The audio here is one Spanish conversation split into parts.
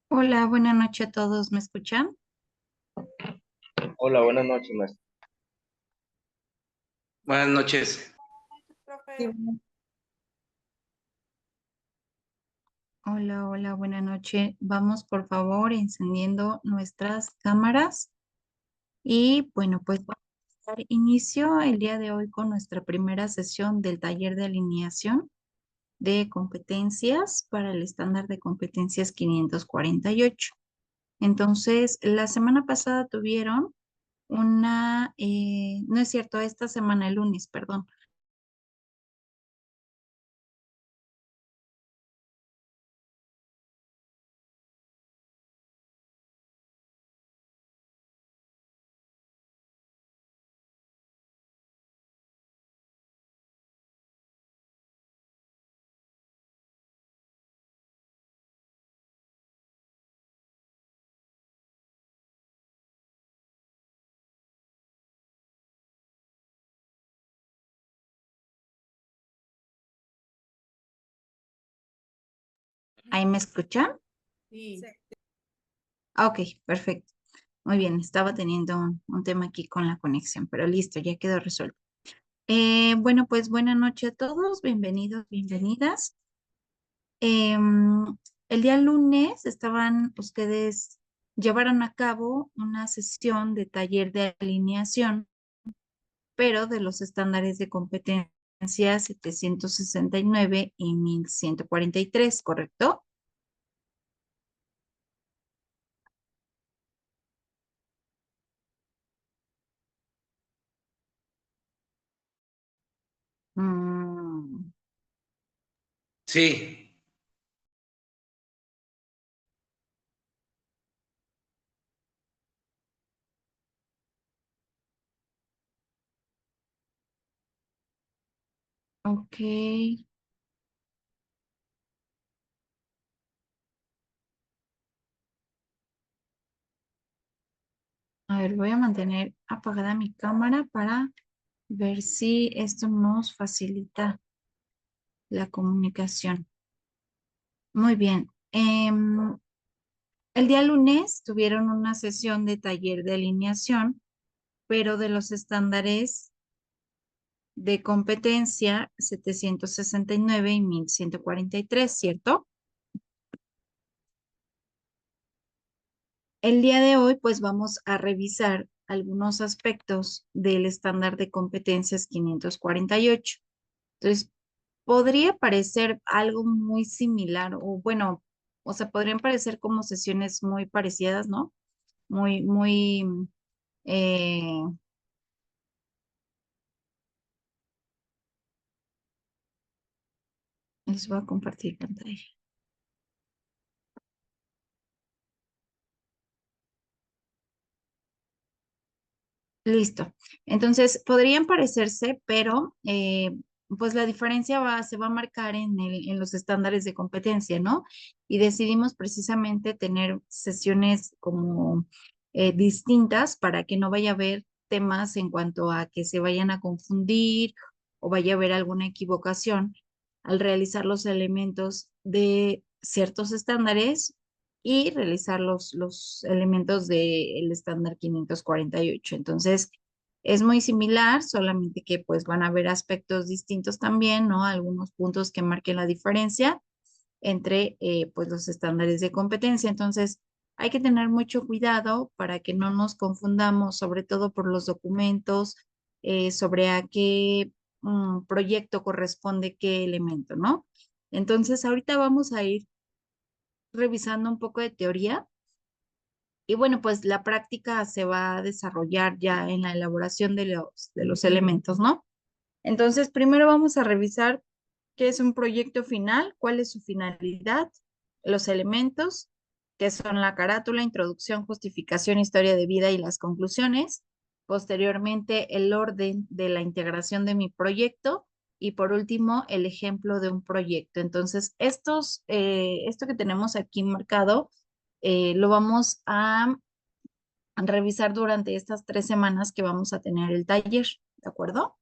Hola, buenas noches a todos. ¿Me escuchan? Hola, buenas noches, maestro. Buenas noches. Sí. Hola, hola, buenas noches. Vamos, por favor, encendiendo nuestras cámaras. Y bueno, pues vamos a dar inicio el día de hoy con nuestra primera sesión del taller de alineación de competencias para el estándar de competencias 548. Entonces, la semana pasada tuvieron no es cierto, esta semana, el lunes, perdón. ¿Ahí me escuchan? Sí. Ah, ok, perfecto. Muy bien, estaba teniendo un tema aquí con la conexión, pero listo, ya quedó resuelto. Bueno, pues buenas noches a todos, bienvenidos, bienvenidas. El día lunes llevaron a cabo una sesión de taller de alineación, pero de los estándares de competencia 769 y 1143, ¿correcto? Mm, Sí, ok. A ver, voy a mantener apagada mi cámara para ver si esto nos facilita la comunicación. Muy bien. El día lunes tuvieron una sesión de taller de alineación, pero de los estándares de competencia 769 y 1143, ¿cierto? El día de hoy, pues vamos a revisar algunos aspectos del estándar de competencias 548. Entonces, podría parecer algo muy similar, o bueno, o sea, podrían parecer como sesiones muy parecidas, ¿no? Muy, eh, les voy a compartir pantalla. Listo. Entonces, podrían parecerse, pero pues la diferencia se va a marcar en los estándares de competencia, ¿no? Y decidimos precisamente tener sesiones como distintas para que no vaya a haber temas en cuanto a que se vayan a confundir o vaya a haber alguna equivocación al realizar los elementos de ciertos estándares y realizar los elementos del estándar 548. Entonces, es muy similar, solamente que pues van a haber aspectos distintos también, ¿no? Algunos puntos que marquen la diferencia entre pues los estándares de competencia. Entonces, hay que tener mucho cuidado para que no nos confundamos, sobre todo por los documentos, sobre a qué proyecto corresponde qué elemento, ¿no? Entonces, ahorita vamos a ir revisando un poco de teoría y bueno, pues la práctica se va a desarrollar ya en la elaboración de los elementos, ¿no? Entonces, primero vamos a revisar qué es un proyecto final, cuál es su finalidad, los elementos, que son la carátula, introducción, justificación, historia de vida y las conclusiones. Posteriormente, el orden de la integración de mi proyecto y por último, el ejemplo de un proyecto. Entonces, esto que tenemos aquí marcado, lo vamos a revisar durante estas 3 semanas que vamos a tener el taller, ¿de acuerdo?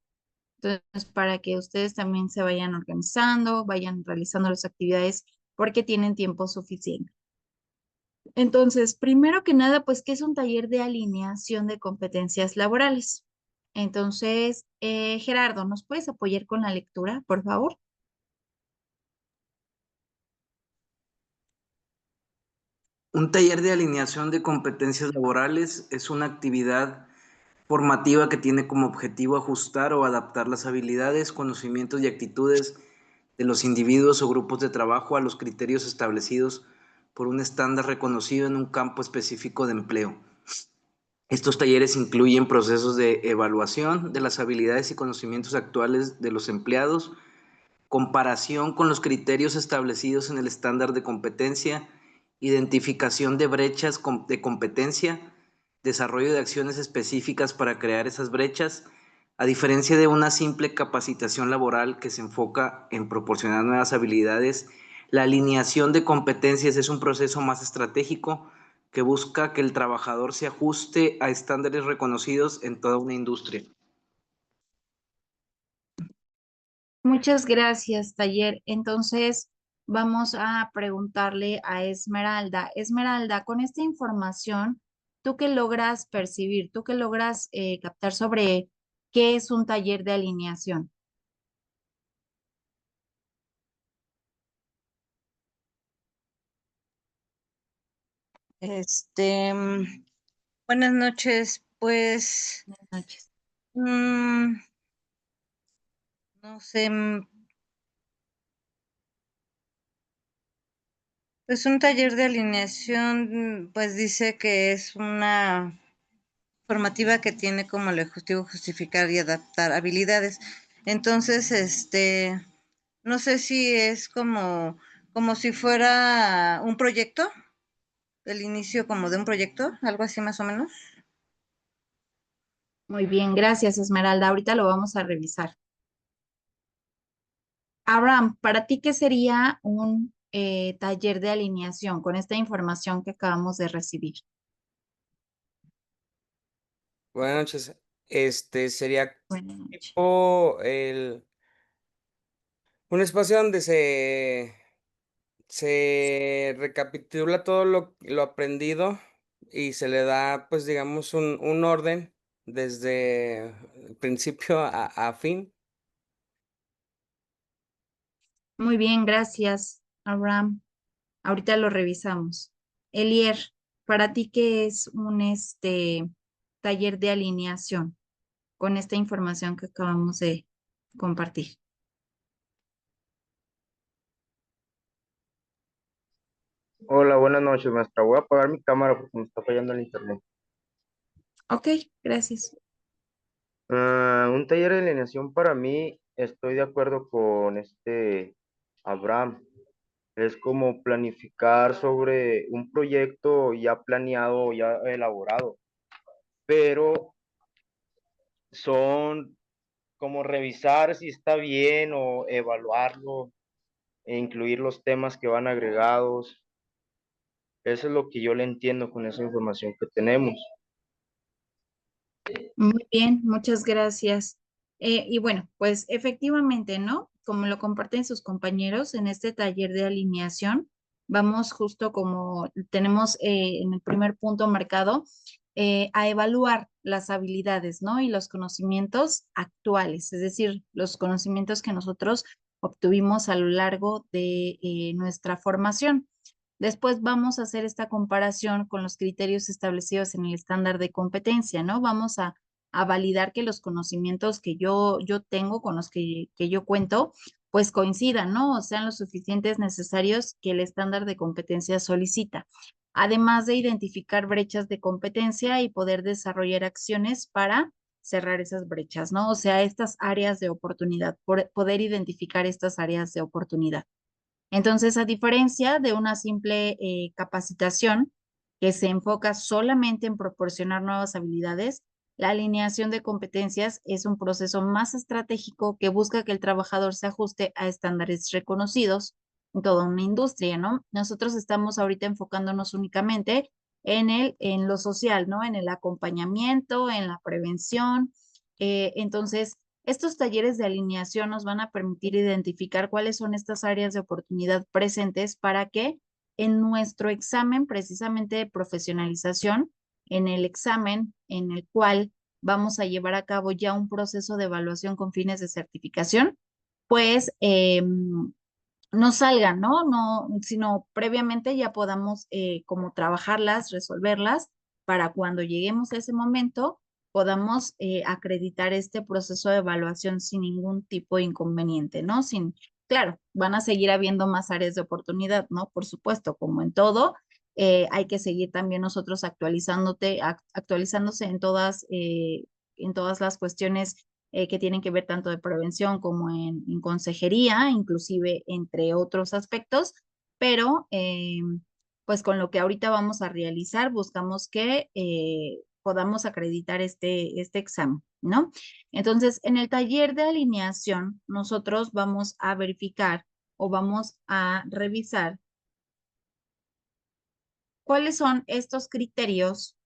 Entonces, para que ustedes también se vayan organizando, vayan realizando las actividades porque tienen tiempo suficiente. Entonces, primero que nada, pues, ¿qué es un taller de alineación de competencias laborales? Entonces, Gerardo, ¿nos puedes apoyar con la lectura, por favor? Un taller de alineación de competencias laborales es una actividad formativa que tiene como objetivo ajustar o adaptar las habilidades, conocimientos y actitudes de los individuos o grupos de trabajo a los criterios establecidos por un estándar reconocido en un campo específico de empleo. Estos talleres incluyen procesos de evaluación de las habilidades y conocimientos actuales de los empleados, comparación con los criterios establecidos en el estándar de competencia, identificación de brechas de competencia, desarrollo de acciones específicas para crear esas brechas, a diferencia de una simple capacitación laboral que se enfoca en proporcionar nuevas habilidades. La alineación de competencias es un proceso más estratégico que busca que el trabajador se ajuste a estándares reconocidos en toda una industria. Muchas gracias, taller. Entonces, vamos a preguntarle a Esmeralda. Esmeralda, con esta información, ¿tú qué logras percibir? ¿Tú qué logras captar sobre qué es un taller de alineación? Este, mm, Buenas noches. Pues, Buenas noches. mm, no sé, pues un taller de alineación, pues dice que es una formativa que tiene como el objetivo justificar y adaptar habilidades. Entonces, no sé si es como si fuera un proyecto, el inicio como de un proyecto, algo así más o menos. Muy bien, gracias, Esmeralda. Ahorita lo vamos a revisar. Abraham, ¿para ti qué sería un taller de alineación con esta información que acabamos de recibir? Buenas noches. Sería Buenas noches. tipo un espacio donde se recapitula todo lo aprendido y se le da, pues, digamos, un orden desde el principio a fin. Muy bien, gracias, Abraham. Ahorita lo revisamos. Elier, ¿para ti qué es un taller de alineación con esta información que acabamos de compartir? Hola, buenas noches, maestra. Voy a apagar mi cámara porque me está fallando el internet. Ok, gracias. Un taller de alineación para mí, estoy de acuerdo con Abraham. Es como planificar sobre un proyecto ya planeado, ya elaborado, pero son como revisar si está bien o evaluarlo e incluir los temas que van agregados. Eso es lo que yo le entiendo con esa información que tenemos. Muy bien, muchas gracias. Y bueno, pues efectivamente, ¿no? Como lo comparten sus compañeros en este taller de alineación, vamos justo como tenemos en el primer punto marcado, a evaluar las habilidades, ¿no? Y los conocimientos actuales, es decir, los conocimientos que nosotros obtuvimos a lo largo de nuestra formación. Después vamos a hacer esta comparación con los criterios establecidos en el estándar de competencia, ¿no? Vamos a validar que los conocimientos que yo tengo, con los que yo cuento, pues coincidan, ¿no? O sean los suficientes necesarios que el estándar de competencia solicita. Además de identificar brechas de competencia y poder desarrollar acciones para cerrar esas brechas, ¿no? O sea, estas áreas de oportunidad, poder identificar estas áreas de oportunidad. Entonces, a diferencia de una simple capacitación que se enfoca solamente en proporcionar nuevas habilidades, la alineación de competencias es un proceso más estratégico que busca que el trabajador se ajuste a estándares reconocidos en toda una industria, ¿no? Nosotros estamos ahorita enfocándonos únicamente en lo social, ¿no? En el acompañamiento, en la prevención. Entonces, estos talleres de alineación nos van a permitir identificar cuáles son estas áreas de oportunidad presentes para que en nuestro examen precisamente de profesionalización, en el examen en el cual vamos a llevar a cabo ya un proceso de evaluación con fines de certificación, pues no salgan, ¿no? No, sino previamente ya podamos como trabajarlas, resolverlas, para cuando lleguemos a ese momento podamos acreditar este proceso de evaluación sin ningún tipo de inconveniente, ¿no? Claro, van a seguir habiendo más áreas de oportunidad, ¿no? Por supuesto, como en todo, hay que seguir también nosotros actualizándose en todas las cuestiones que tienen que ver tanto de prevención como en consejería, inclusive entre otros aspectos, pero pues con lo que ahorita vamos a realizar, buscamos que podamos acreditar este examen, ¿no? Entonces, en el taller de alineación, nosotros vamos a verificar o vamos a revisar cuáles son estos criterios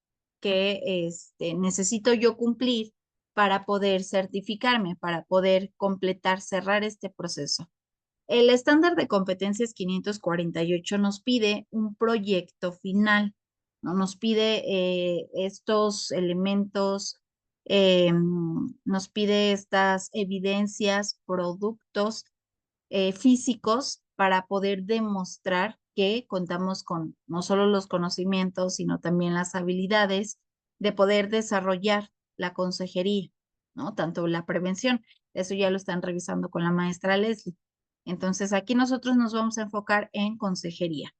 que necesito yo cumplir para poder certificarme, para poder completar, cerrar este proceso. El estándar de competencias 548 nos pide un proyecto final, ¿no? Nos pide estos elementos, nos pide estas evidencias, productos físicos para poder demostrar que contamos con no solo los conocimientos, sino también las habilidades de poder desarrollar la consejería, ¿no? Tanto la prevención, eso ya lo están revisando con la maestra Leslie. Entonces, aquí nosotros nos vamos a enfocar en consejería.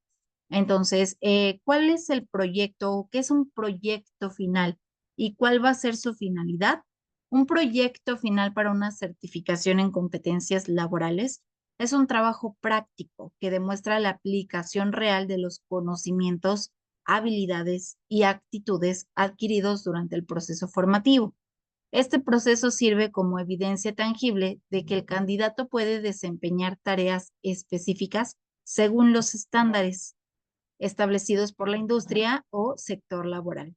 Entonces, ¿cuál es el proyecto? ¿Qué es un proyecto final? ¿Y cuál va a ser su finalidad? Un proyecto final para una certificación en competencias laborales es un trabajo práctico que demuestra la aplicación real de los conocimientos, habilidades y actitudes adquiridos durante el proceso formativo. Este proceso sirve como evidencia tangible de que el candidato puede desempeñar tareas específicas según los estándares establecidos por la industria o sector laboral.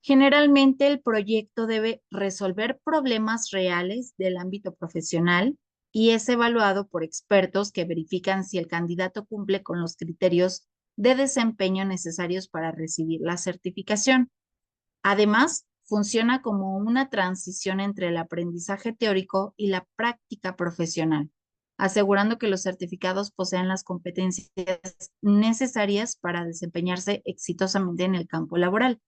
Generalmente el proyecto debe resolver problemas reales del ámbito profesional y es evaluado por expertos que verifican si el candidato cumple con los criterios de desempeño necesarios para recibir la certificación. Además, funciona como una transición entre el aprendizaje teórico y la práctica profesional, asegurando que los certificados posean las competencias necesarias para desempeñarse exitosamente en el campo laboral.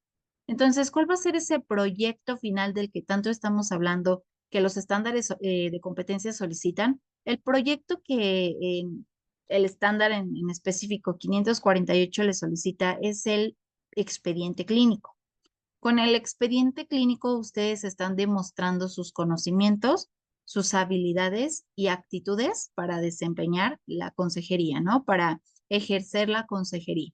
Entonces, ¿cuál va a ser ese proyecto final del que tanto estamos hablando, que los estándares de competencia solicitan? El proyecto que el estándar en específico 548 le solicita es el expediente clínico. Con el expediente clínico, ustedes están demostrando sus conocimientos, sus habilidades y actitudes para desempeñar la consejería, ¿no? Para ejercer la consejería.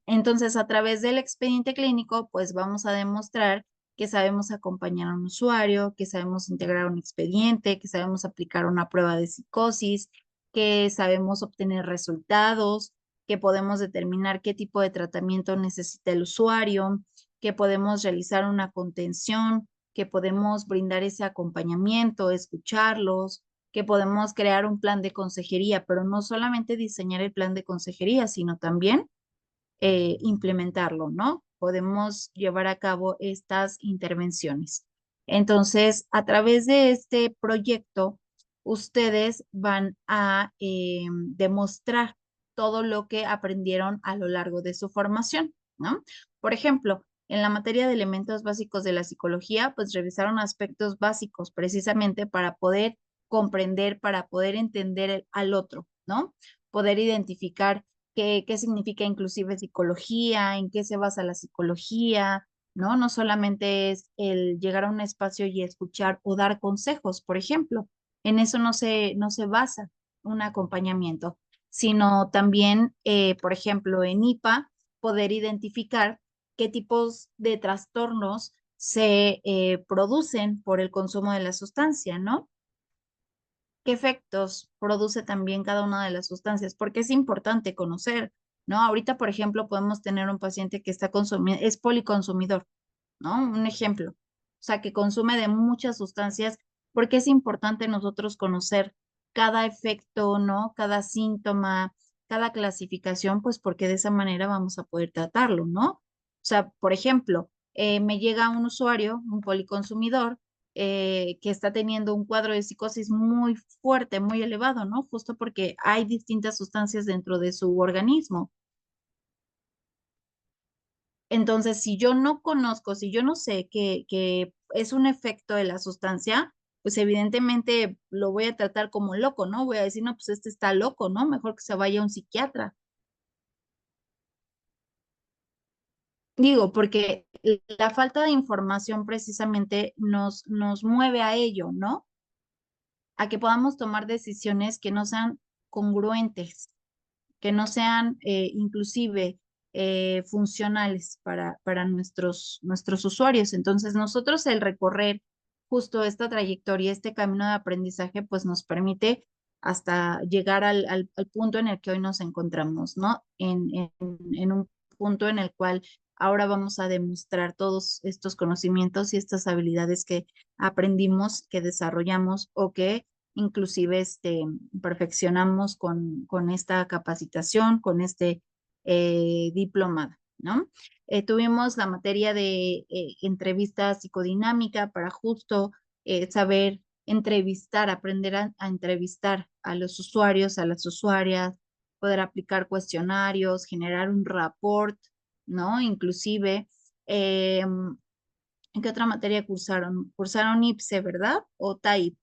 Entonces, a través del expediente clínico, pues vamos a demostrar que sabemos acompañar a un usuario, que sabemos integrar un expediente, que sabemos aplicar una prueba de psicosis, que sabemos obtener resultados, que podemos determinar qué tipo de tratamiento necesita el usuario, que podemos realizar una contención, que podemos brindar ese acompañamiento, escucharlos, que podemos crear un plan de consejería, pero no solamente diseñar el plan de consejería, sino también implementarlo, ¿no? Podemos llevar a cabo estas intervenciones. Entonces, a través de este proyecto, ustedes van a demostrar todo lo que aprendieron a lo largo de su formación, ¿no? Por ejemplo, en la materia de elementos básicos de la psicología, pues revisaron aspectos básicos precisamente para poder comprender, para poder entender al otro, ¿no? Poder identificar qué significa inclusive psicología, en qué se basa la psicología, ¿no? No solamente es el llegar a un espacio y escuchar o dar consejos, por ejemplo. En eso no se basa un acompañamiento, sino también, por ejemplo, en IPA, poder identificar qué tipos de trastornos se producen por el consumo de la sustancia, ¿no? ¿Qué efectos produce también cada una de las sustancias? Porque es importante conocer, ¿no? Ahorita, por ejemplo, podemos tener un paciente que está consumiendo, es policonsumidor, ¿no? Un ejemplo. O sea, que consume de muchas sustancias, porque es importante nosotros conocer cada efecto, ¿no? Cada síntoma, cada clasificación, pues porque de esa manera vamos a poder tratarlo, ¿no? O sea, por ejemplo, me llega un usuario, un policonsumidor, que está teniendo un cuadro de psicosis muy fuerte, muy elevado, ¿no? Justo porque hay distintas sustancias dentro de su organismo. Entonces, si yo no conozco, si yo no sé que es un efecto de la sustancia, pues evidentemente lo voy a tratar como loco, ¿no? Voy a decir, no, pues este está loco, ¿no? Mejor que se vaya a un psiquiatra. Digo, porque la falta de información precisamente nos mueve a ello, ¿no? A que podamos tomar decisiones que no sean congruentes, que no sean inclusive funcionales para nuestros usuarios. Entonces, nosotros el recorrer justo esta trayectoria, este camino de aprendizaje, pues nos permite hasta llegar al punto en el que hoy nos encontramos, ¿no? En un punto en el cual ahora vamos a demostrar todos estos conocimientos y estas habilidades que aprendimos, que desarrollamos o que inclusive perfeccionamos con esta capacitación, con este diplomado, ¿no? Tuvimos la materia de entrevista psicodinámica para justo saber entrevistar, aprender a entrevistar a los usuarios, a las usuarias, poder aplicar cuestionarios, generar un rapport, ¿no? Inclusive, ¿en qué otra materia cursaron? Cursaron IPSE, ¿verdad? O TAIP.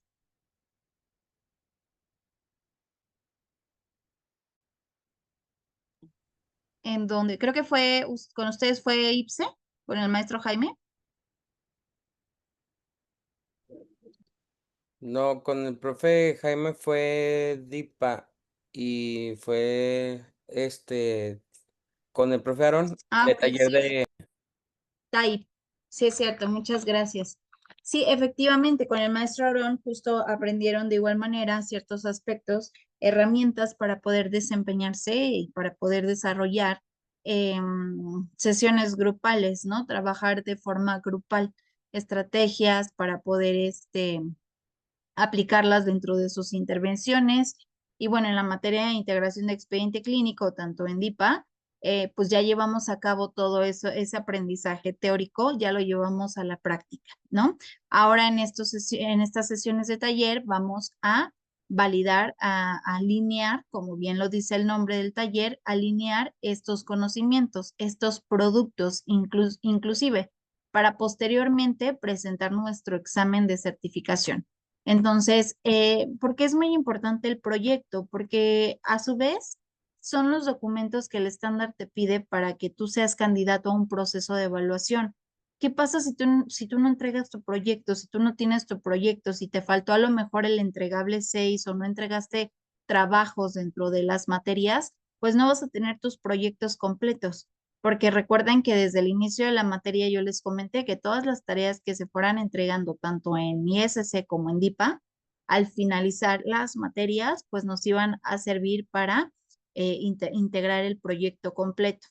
En donde creo que fue con ustedes fue IPSE, con el maestro Jaime. No, con el profe Jaime fue DIPA y fue con el profe Aaron Ah, de ok, taller sí, de... TAIP. Sí, es cierto, muchas gracias. Sí, efectivamente, con el maestro Aarón justo aprendieron de igual manera ciertos aspectos, herramientas para poder desempeñarse y para poder desarrollar sesiones grupales, ¿no? Trabajar de forma grupal, estrategias para poder aplicarlas dentro de sus intervenciones. Y bueno, en la materia de integración de expediente clínico, tanto en DIPA, pues ya llevamos a cabo todo eso, ese aprendizaje teórico, ya lo llevamos a la práctica, ¿no? Ahora en estas sesiones de taller vamos a validar, a alinear, como bien lo dice el nombre del taller, alinear estos conocimientos, estos productos, inclusive para posteriormente presentar nuestro examen de certificación. Entonces, ¿por qué es muy importante el proyecto? Porque a su vez son los documentos que el estándar te pide para que tú seas candidato a un proceso de evaluación. ¿Qué pasa si tú no entregas tu proyecto, si tú no tienes tu proyecto, si te faltó a lo mejor el entregable 6 o no entregaste trabajos dentro de las materias? Pues no vas a tener tus proyectos completos, porque recuerden que desde el inicio de la materia yo les comenté que todas las tareas que se fueran entregando tanto en ISC como en DIPA, al finalizar las materias, pues nos iban a servir para integrar el proyecto completo,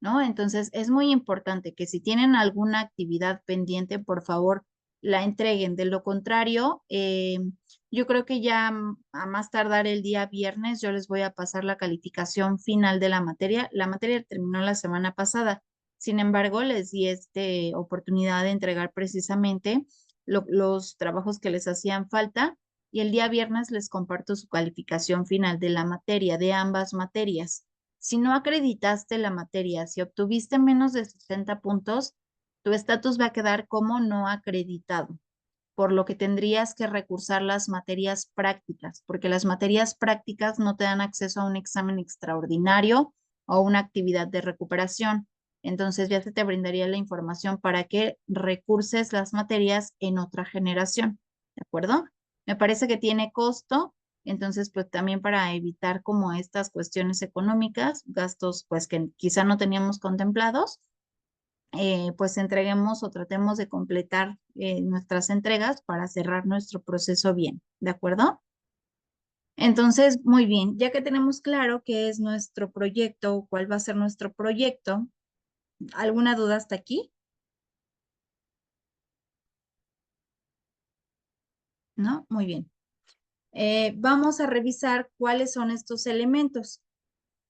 ¿no? Entonces es muy importante que si tienen alguna actividad pendiente, por favor, la entreguen. De lo contrario, yo creo que ya a más tardar el día viernes yo les voy a pasar la calificación final de la materia. La materia terminó la semana pasada. Sin embargo, les di oportunidad de entregar precisamente los trabajos que les hacían falta y el día viernes les comparto su calificación final de la materia, de ambas materias. Si no acreditaste la materia, si obtuviste menos de 60 puntos, tu estatus va a quedar como no acreditado, por lo que tendrías que recursar las materias prácticas, porque las materias prácticas no te dan acceso a un examen extraordinario o una actividad de recuperación. Entonces ya se te brindaría la información para que recurses las materias en otra generación, ¿de acuerdo? Me parece que tiene costo, entonces pues también para evitar como estas cuestiones económicas, gastos pues que quizá no teníamos contemplados, pues entreguemos o tratemos de completar nuestras entregas para cerrar nuestro proceso bien, ¿de acuerdo? Entonces, muy bien, ya que tenemos claro qué es nuestro proyecto, cuál va a ser nuestro proyecto, ¿alguna duda hasta aquí? ¿No? Muy bien. Vamos a revisar cuáles son estos elementos.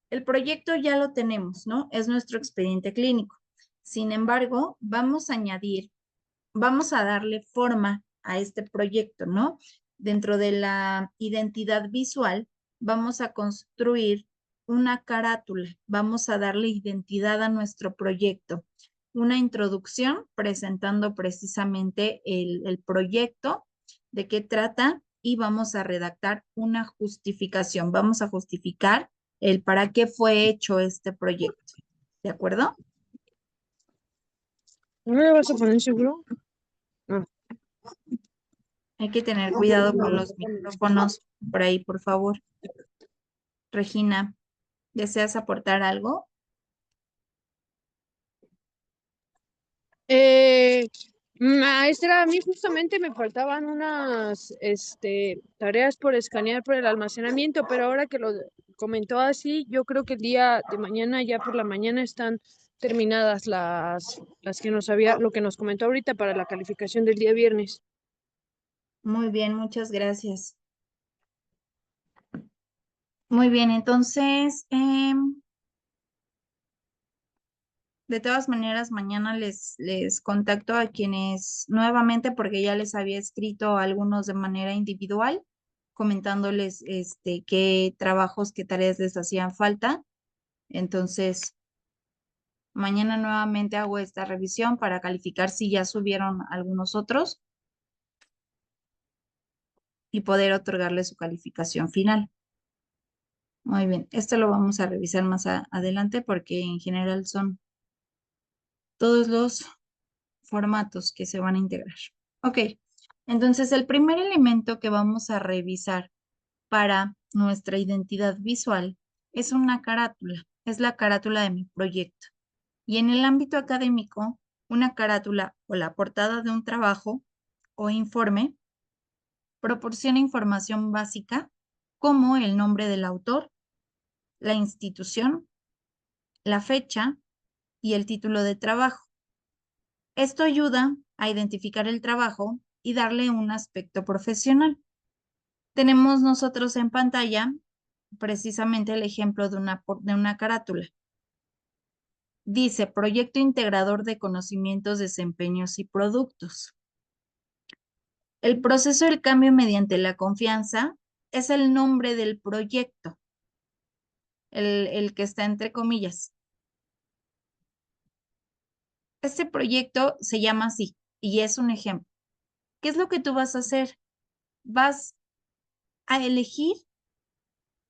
El proyecto ya lo tenemos, ¿no? Es nuestro expediente clínico. Sin embargo, vamos a darle forma a este proyecto, ¿no? Dentro de la identidad visual, vamos a construir una carátula, vamos a darle identidad a nuestro proyecto. Una introducción presentando precisamente el proyecto, de qué trata, y vamos a redactar una justificación. Vamos a justificar el para qué fue hecho este proyecto. ¿De acuerdo? ¿No me lo vas a poner seguro? Hay que tener cuidado con los micrófonos por ahí, por favor. Regina, ¿deseas aportar algo? Maestra, a mí justamente me faltaban unas tareas por escanear por el almacenamiento, pero ahora que lo comentó así, yo creo que el día de mañana, ya por la mañana, están terminadas las que lo que nos comentó ahorita para la calificación del día viernes. Muy bien, muchas gracias. Muy bien, entonces, de todas maneras, mañana les contacto a quienes nuevamente, porque ya les había escrito a algunos de manera individual, comentándoles qué trabajos, qué tareas les hacían falta. Entonces, mañana nuevamente hago esta revisión para calificar si ya subieron algunos otros y poder otorgarle su calificación final. Muy bien, esto lo vamos a revisar más adelante porque en general son todos los formatos que se van a integrar. Ok, entonces el primer elemento que vamos a revisar para nuestra identidad visual es una carátula, es la carátula de mi proyecto. Y en el ámbito académico, una carátula o la portada de un trabajo o informe proporciona información básica como el nombre del autor, la institución, la fecha y el título de trabajo. Esto ayuda a identificar el trabajo y darle un aspecto profesional. Tenemos nosotros en pantalla precisamente el ejemplo de una carátula. Dice, proyecto integrador de conocimientos, desempeños y productos. El proceso del cambio mediante la confianza es el nombre del proyecto, el que está entre comillas. Este proyecto se llama así y es un ejemplo. ¿Qué es lo que tú vas a hacer? Vas a elegir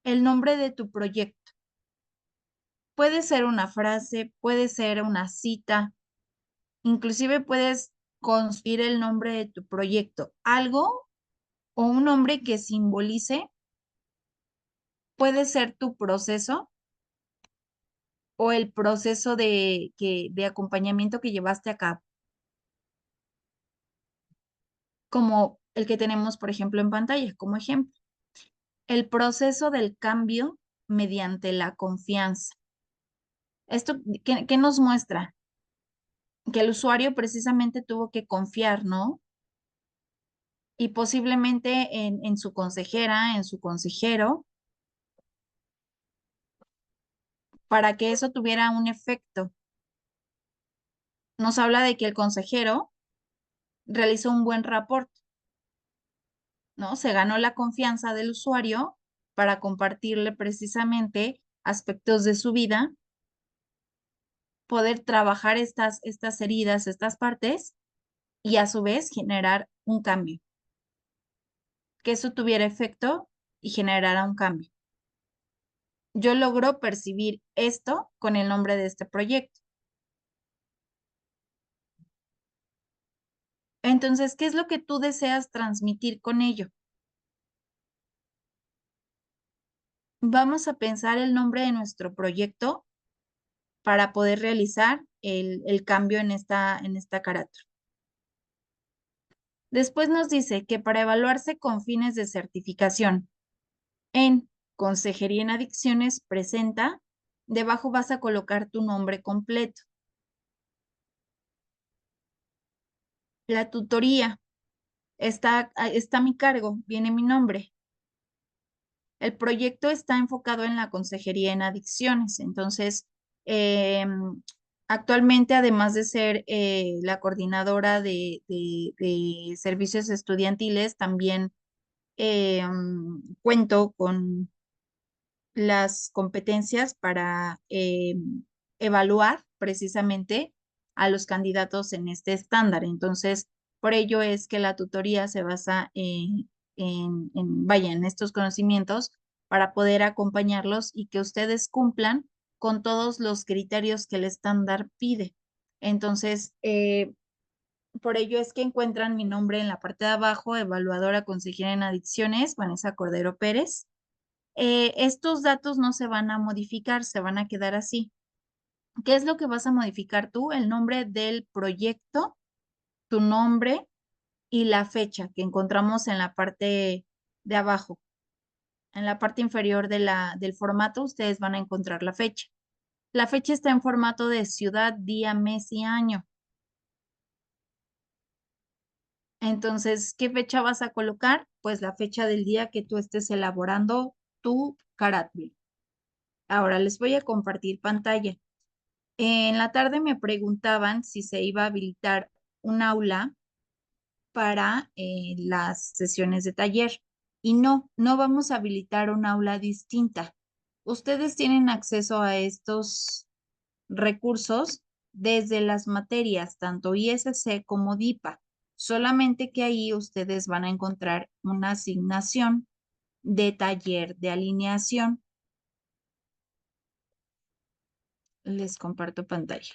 el nombre de tu proyecto. Puede ser una frase, puede ser una cita, inclusive puedes construir el nombre de tu proyecto, algo o un nombre que simbolice, puede ser tu proceso o el proceso de acompañamiento que llevaste a cabo, como el que tenemos, por ejemplo, en pantalla, como ejemplo. El proceso del cambio mediante la confianza. ¿Esto qué nos muestra? Que el usuario precisamente tuvo que confiar, ¿no? Y posiblemente en su consejera, en su consejero, para que eso tuviera un efecto. Nos habla de que el consejero realizó un buen rapport, ¿no? Se ganó la confianza del usuario para compartirle precisamente aspectos de su vida, poder trabajar estas heridas, estas partes, y a su vez generar un cambio, que eso tuviera efecto y generara un cambio. Yo logro percibir esto con el nombre de este proyecto. Entonces, ¿qué es lo que tú deseas transmitir con ello? Vamos a pensar el nombre de nuestro proyecto para poder realizar el cambio en esta carátula. Después nos dice que para evaluarse con fines de certificación en Consejería en Adicciones presenta, debajo vas a colocar tu nombre completo. La tutoría está a mi cargo, viene mi nombre. El proyecto está enfocado en la consejería en adicciones. Entonces, actualmente, además de ser la coordinadora de servicios estudiantiles, también cuento con las competencias para evaluar precisamente a los candidatos en este estándar. Entonces, por ello es que la tutoría se basa vaya, en estos conocimientos para poder acompañarlos y que ustedes cumplan con todos los criterios que el estándar pide. Entonces, por ello es que encuentran mi nombre en la parte de abajo, evaluadora consejera en adicciones, Vanessa Cordero Pérez. Estos datos no se van a modificar, se van a quedar así. ¿Qué es lo que vas a modificar tú? El nombre del proyecto, tu nombre y la fecha que encontramos en la parte de abajo. En la parte inferior del formato, ustedes van a encontrar la fecha. La fecha está en formato de ciudad, día, mes y año. Entonces, ¿qué fecha vas a colocar? Pues la fecha del día que tú estés elaborando tu carátula. Ahora les voy a compartir pantalla. En la tarde me preguntaban si se iba a habilitar un aula para las sesiones de taller. Y no, no vamos a habilitar un aula distinta. Ustedes tienen acceso a estos recursos desde las materias, tanto ISC como DIPA. Solamente que ahí ustedes van a encontrar una asignación de taller de alineación. Les comparto pantalla.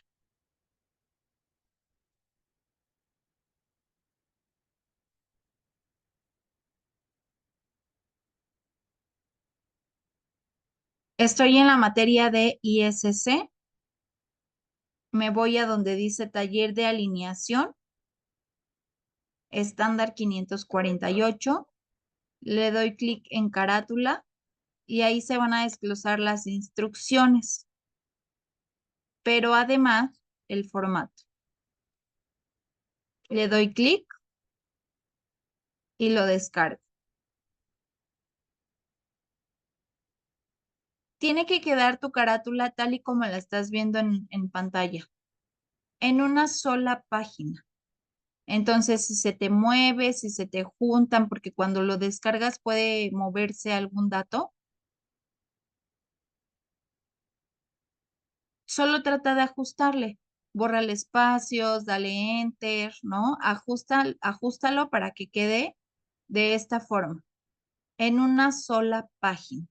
Estoy en la materia de ISC. Me voy a donde dice taller de alineación, estándar 548. Le doy clic en carátula y ahí se van a desglosar las instrucciones, pero además el formato. Le doy clic y lo descargo. Tiene que quedar tu carátula tal y como la estás viendo en pantalla, en una sola página. Entonces, si se te mueve, si se te juntan, porque cuando lo descargas puede moverse algún dato, solo trata de ajustarle. Bórrale espacios, dale enter, ¿no? Ajústalo para que quede de esta forma, en una sola página.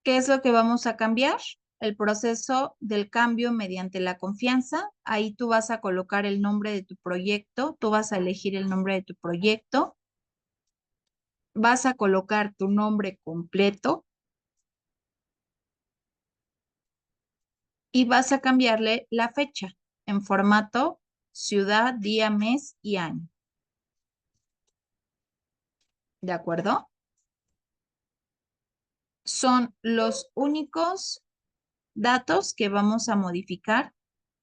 ¿Qué es lo que vamos a cambiar? El proceso del cambio mediante la confianza. Ahí tú vas a colocar el nombre de tu proyecto, tú vas a elegir el nombre de tu proyecto, vas a colocar tu nombre completo y vas a cambiarle la fecha en formato ciudad, día, mes y año. ¿De acuerdo? Son los únicos datos que vamos a modificar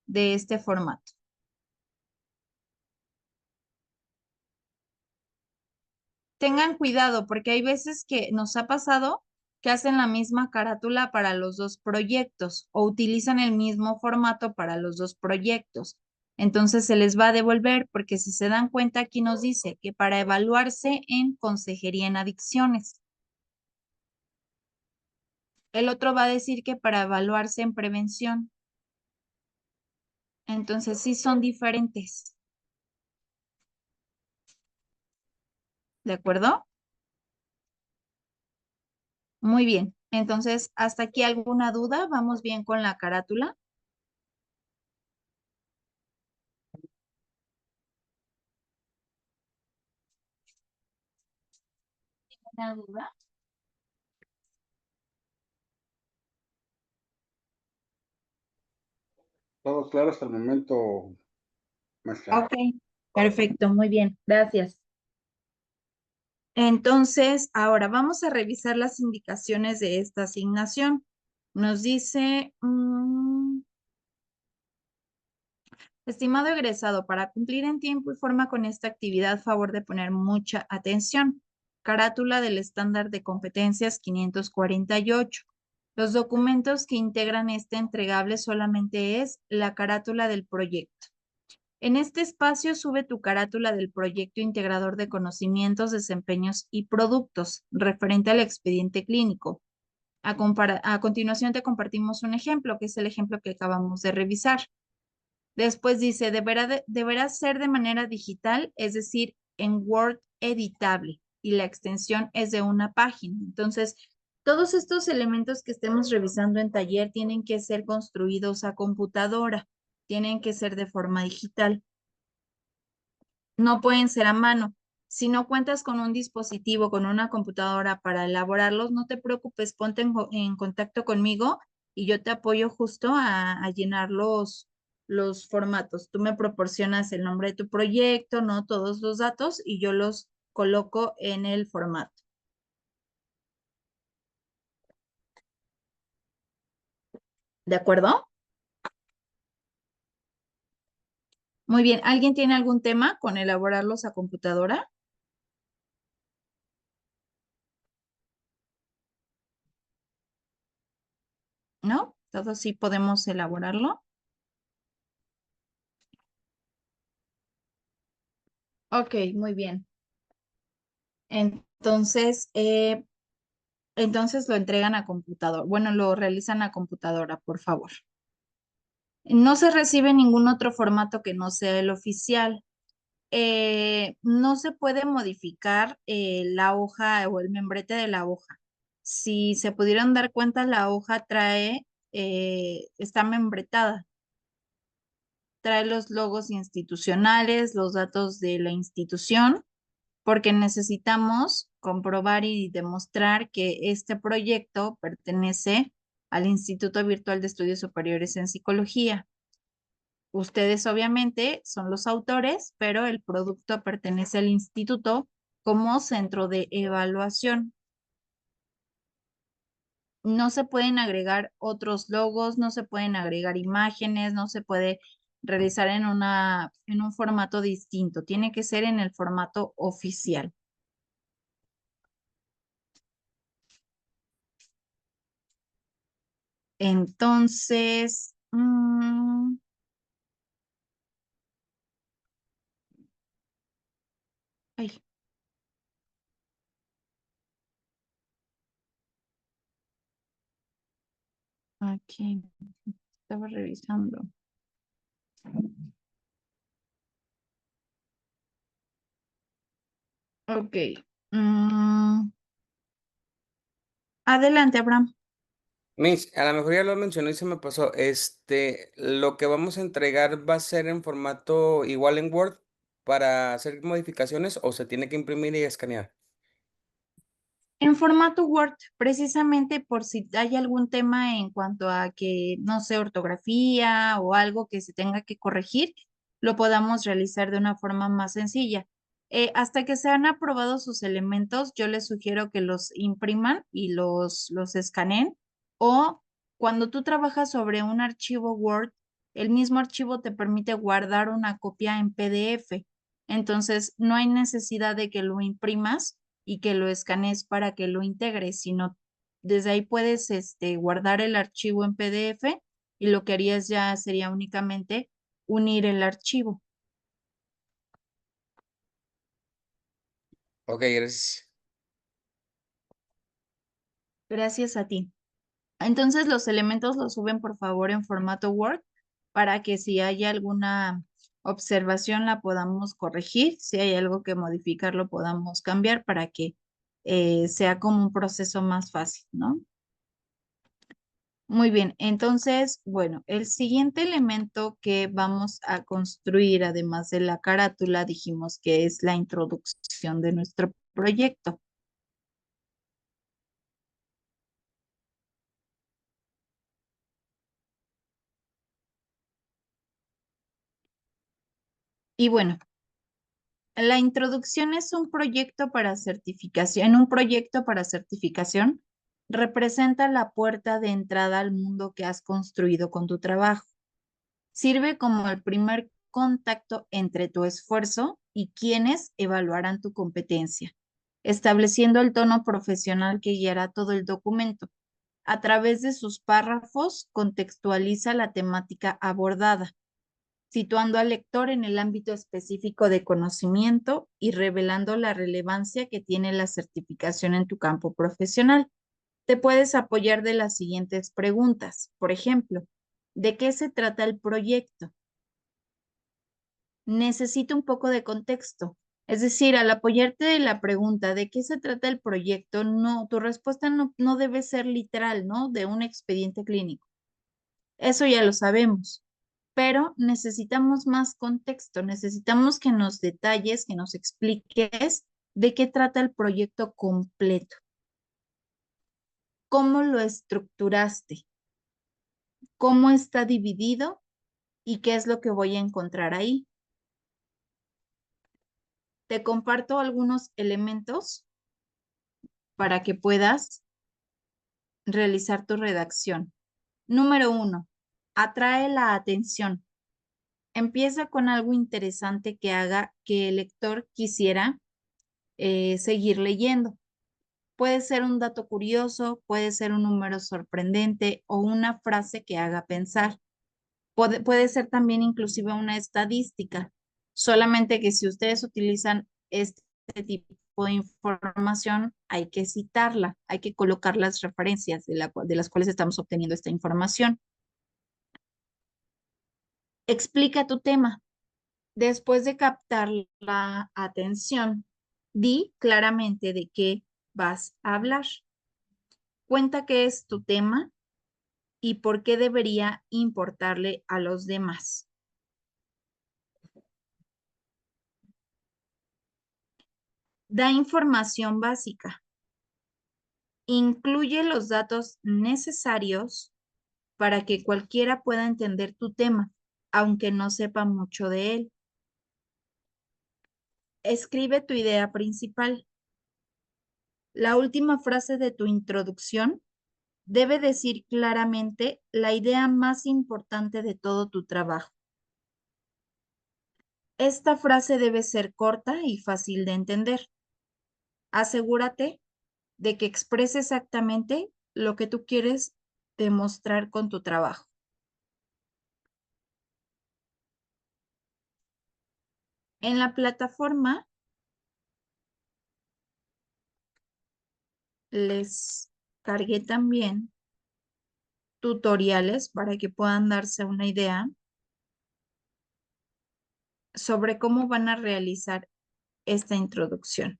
de este formato. Tengan cuidado porque hay veces que nos ha pasado que hacen la misma carátula para los dos proyectos o utilizan el mismo formato para los dos proyectos. Entonces se les va a devolver porque si se dan cuenta aquí nos dice que para evaluarse en consejería en adicciones. El otro va a decir que para evaluarse en prevención. Entonces sí son diferentes. ¿De acuerdo? Muy bien. Entonces, ¿hasta aquí alguna duda? ¿Vamos bien con la carátula? ¿Alguna duda? Todo claro hasta el momento, maestra. Ok, perfecto, muy bien, gracias. Entonces, ahora vamos a revisar las indicaciones de esta asignación. Nos dice, Estimado egresado, para cumplir en tiempo y forma con esta actividad, favor de poner mucha atención. Carátula del estándar de competencias 548. Los documentos que integran este entregable solamente es la carátula del proyecto. En este espacio sube tu carátula del proyecto integrador de conocimientos, desempeños y productos referente al expediente clínico. A continuación te compartimos un ejemplo, que es el ejemplo que acabamos de revisar. Después dice, deberá ser de manera digital, es decir, en Word editable, y la extensión es de una página. Entonces, todos estos elementos que estemos revisando en taller tienen que ser construidos a computadora, tienen que ser de forma digital, no pueden ser a mano. Si no cuentas con un dispositivo, con una computadora para elaborarlos, no te preocupes, ponte en contacto conmigo y yo te apoyo justo a llenar los formatos. Tú me proporcionas el nombre de tu proyecto, ¿no? Todos los datos y yo los coloco en el formato. ¿De acuerdo? Muy bien. ¿Alguien tiene algún tema con elaborarlos a computadora? ¿No? Todos sí podemos elaborarlo. Ok, muy bien. Entonces, entonces lo entregan a computador. Bueno, lo realizan a computadora, por favor. No se recibe ningún otro formato que no sea el oficial. No se puede modificar la hoja o el membrete de la hoja. Si se pudieran dar cuenta, la hoja está membretada. Trae los logos institucionales, los datos de la institución, porque necesitamos comprobar y demostrar que este proyecto pertenece al Instituto Virtual de Estudios Superiores en Psicología. Ustedes obviamente son los autores, pero el producto pertenece al instituto como centro de evaluación. No se pueden agregar otros logos, no se pueden agregar imágenes, no se puede realizar en un formato distinto. Tiene que ser en el formato oficial. Entonces, ay, aquí estaba revisando. Ok. Adelante, Abraham. Miss, a lo mejor ya lo mencioné y se me pasó. Lo que vamos a entregar va a ser en formato igual en Word para hacer modificaciones o se tiene que imprimir y escanear. En formato Word, precisamente por si hay algún tema en cuanto a que, no sé, ortografía o algo que se tenga que corregir, lo podamos realizar de una forma más sencilla. Hasta que sean aprobados sus elementos, yo les sugiero que los impriman y los escaneen, o cuando tú trabajas sobre un archivo Word, el mismo archivo te permite guardar una copia en PDF. Entonces, no hay necesidad de que lo imprimas y que lo escanees para que lo integres, sino desde ahí puedes guardar el archivo en PDF y lo que harías ya sería únicamente unir el archivo. Ok, gracias. Gracias a ti. Entonces los elementos los suben por favor en formato Word para que si hay alguna observación la podamos corregir, si hay algo que modificar lo podamos cambiar para que sea como un proceso más fácil, ¿no? Muy bien, entonces, bueno, el siguiente elemento que vamos a construir, además de la carátula, dijimos que es la introducción de nuestro proyecto. Y bueno, la introducción es un proyecto para certificación. En un proyecto para certificación, representa la puerta de entrada al mundo que has construido con tu trabajo. Sirve como el primer contacto entre tu esfuerzo y quienes evaluarán tu competencia, estableciendo el tono profesional que guiará todo el documento. A través de sus párrafos, contextualiza la temática abordada, situando al lector en el ámbito específico de conocimiento y revelando la relevancia que tiene la certificación en tu campo profesional. Te puedes apoyar de las siguientes preguntas. Por ejemplo, ¿de qué se trata el proyecto? Necesito un poco de contexto. Es decir, al apoyarte de la pregunta de qué se trata el proyecto, no, tu respuesta no debe ser literal, ¿no? De un expediente clínico. Eso ya lo sabemos, pero necesitamos más contexto, necesitamos que nos detalles, que nos expliques de qué trata el proyecto completo. ¿Cómo lo estructuraste? ¿Cómo está dividido? ¿Y qué es lo que voy a encontrar ahí? Te comparto algunos elementos para que puedas realizar tu redacción. Número 1, atrae la atención. Empieza con algo interesante que haga que el lector quisiera seguir leyendo. Puede ser un dato curioso, puede ser un número sorprendente o una frase que haga pensar. Puede ser también inclusive una estadística, solamente que si ustedes utilizan este tipo de información, hay que citarla, hay que colocar las referencias de las cuales estamos obteniendo esta información. Explica tu tema. Después de captar la atención, di claramente de qué vas a hablar. Cuenta qué es tu tema y por qué debería importarle a los demás. Da información básica. Incluye los datos necesarios para que cualquiera pueda entender tu tema, aunque no sepa mucho de él. Escribe tu idea principal. La última frase de tu introducción debe decir claramente la idea más importante de todo tu trabajo. Esta frase debe ser corta y fácil de entender. Asegúrate de que exprese exactamente lo que tú quieres demostrar con tu trabajo. En la plataforma les cargué también tutoriales para que puedan darse una idea sobre cómo van a realizar esta introducción.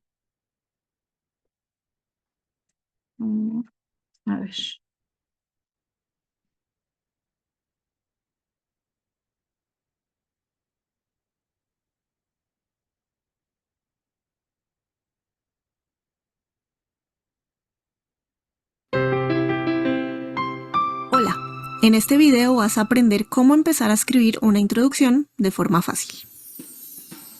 A ver. Hola, en este video vas a aprender cómo empezar a escribir una introducción de forma fácil.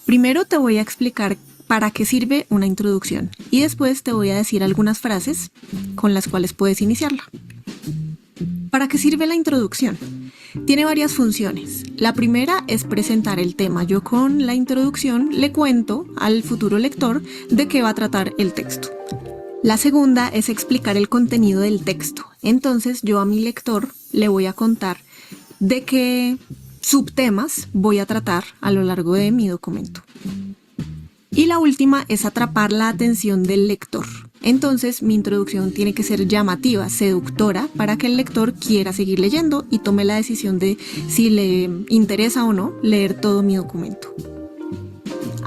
Primero te voy a explicar para qué sirve una introducción y después te voy a decir algunas frases con las cuales puedes iniciarla. ¿Para qué sirve la introducción? Tiene varias funciones. La primera es presentar el tema. Yo con la introducción le cuento al futuro lector de qué va a tratar el texto. La segunda es explicar el contenido del texto. Entonces yo a mi lector le voy a contar de qué subtemas voy a tratar a lo largo de mi documento. Y la última es atrapar la atención del lector. Entonces mi introducción tiene que ser llamativa, seductora, para que el lector quiera seguir leyendo y tome la decisión de si le interesa o no leer todo mi documento.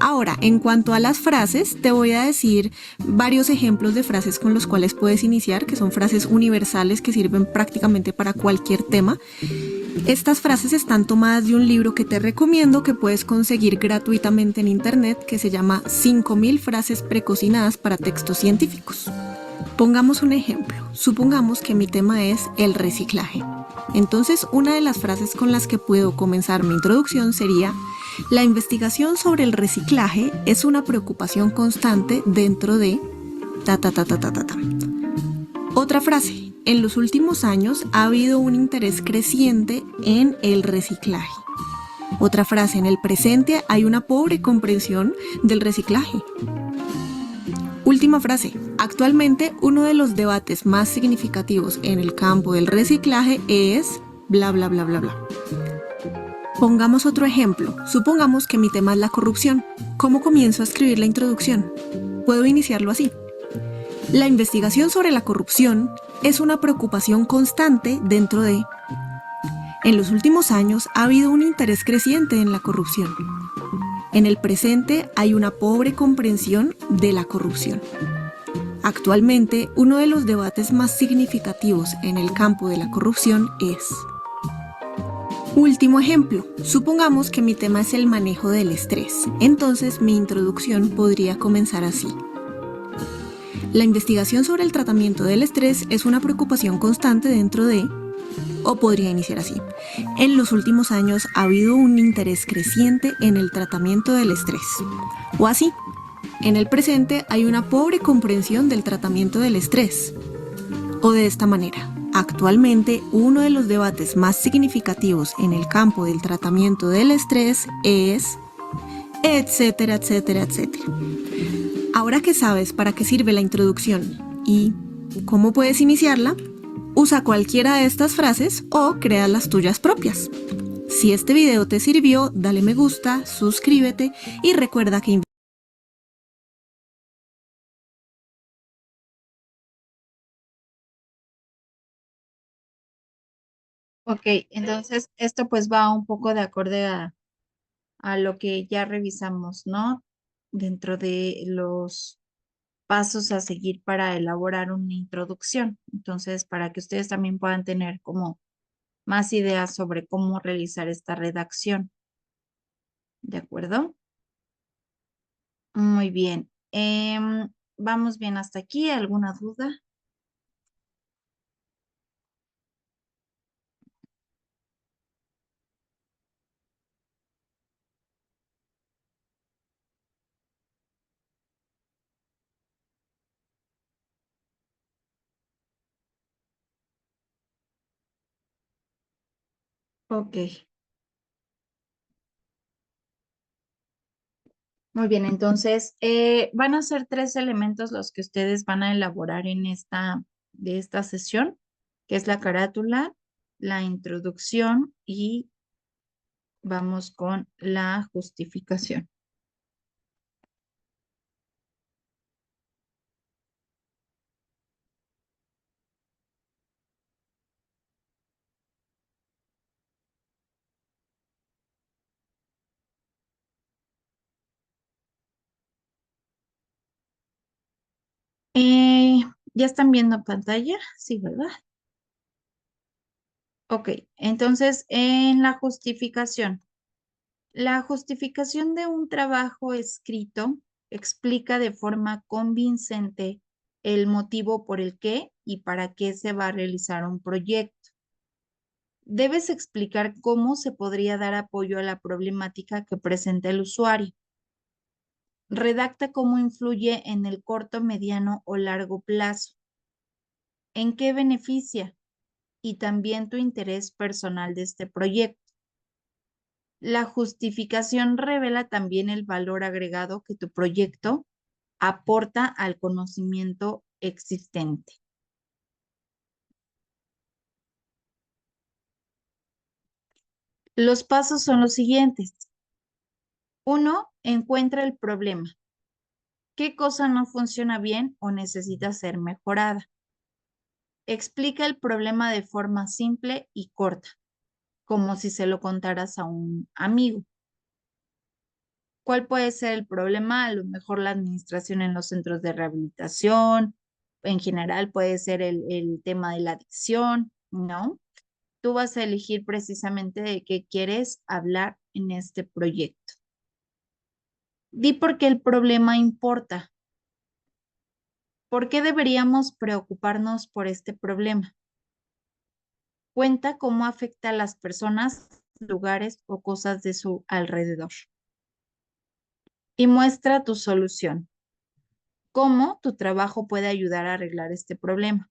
Ahora, en cuanto a las frases, te voy a decir varios ejemplos de frases con los cuales puedes iniciar, que son frases universales que sirven prácticamente para cualquier tema. Estas frases están tomadas de un libro que te recomiendo que puedes conseguir gratuitamente en internet, que se llama 5000 frases precocinadas para textos científicos. Pongamos un ejemplo. Supongamos que mi tema es el reciclaje. Entonces, una de las frases con las que puedo comenzar mi introducción sería: la investigación sobre el reciclaje es una preocupación constante dentro de... Otra frase. En los últimos años ha habido un interés creciente en el reciclaje. Otra frase, en el presente hay una pobre comprensión del reciclaje. Última frase, actualmente uno de los debates más significativos en el campo del reciclaje es bla bla bla bla bla. Pongamos otro ejemplo. Supongamos que mi tema es la corrupción. ¿Cómo comienzo a escribir la introducción? Puedo iniciarlo así. La investigación sobre la corrupción es una preocupación constante dentro de... En los últimos años ha habido un interés creciente en la corrupción. En el presente hay una pobre comprensión de la corrupción. Actualmente, uno de los debates más significativos en el campo de la corrupción es... Último ejemplo, supongamos que mi tema es el manejo del estrés, entonces mi introducción podría comenzar así. La investigación sobre el tratamiento del estrés es una preocupación constante dentro de... O podría iniciar así. En los últimos años ha habido un interés creciente en el tratamiento del estrés. O así. En el presente hay una pobre comprensión del tratamiento del estrés. O de esta manera. Actualmente, uno de los debates más significativos en el campo del tratamiento del estrés es... etcétera, etcétera, etcétera. Ahora que sabes para qué sirve la introducción y cómo puedes iniciarla, usa cualquiera de estas frases o crea las tuyas propias. Si este video te sirvió, dale me gusta, suscríbete y recuerda que... Ok, entonces esto pues va un poco de acorde a lo que ya revisamos, ¿no? Dentro de los pasos a seguir para elaborar una introducción. Entonces, para que ustedes también puedan tener como más ideas sobre cómo realizar esta redacción. ¿De acuerdo? Muy bien. ¿Vamos bien hasta aquí? ¿Alguna duda? Ok. Muy bien, entonces van a ser 3 elementos los que ustedes van a elaborar en de esta sesión, que es la carátula, la introducción y vamos con la justificación. ¿Ya están viendo pantalla? Sí, ¿verdad? Ok, entonces en la justificación de un trabajo escrito explica de forma convincente el motivo por el qué y para qué se va a realizar un proyecto. Debes explicar cómo se podría dar apoyo a la problemática que presenta el usuario. Redacta cómo influye en el corto, mediano o largo plazo. ¿En qué beneficia? Y también tu interés personal de este proyecto. La justificación revela también el valor agregado que tu proyecto aporta al conocimiento existente. Los pasos son los siguientes. 1. Encuentra el problema. ¿Qué cosa no funciona bien o necesita ser mejorada? Explica el problema de forma simple y corta, como si se lo contaras a un amigo. ¿Cuál puede ser el problema? A lo mejor la administración en los centros de rehabilitación, en general puede ser el tema de la adicción, ¿no? Tú vas a elegir precisamente de qué quieres hablar en este proyecto. Di por qué el problema importa. ¿Por qué deberíamos preocuparnos por este problema? Cuenta cómo afecta a las personas, lugares o cosas de su alrededor. Y muestra tu solución. ¿Cómo tu trabajo puede ayudar a arreglar este problema?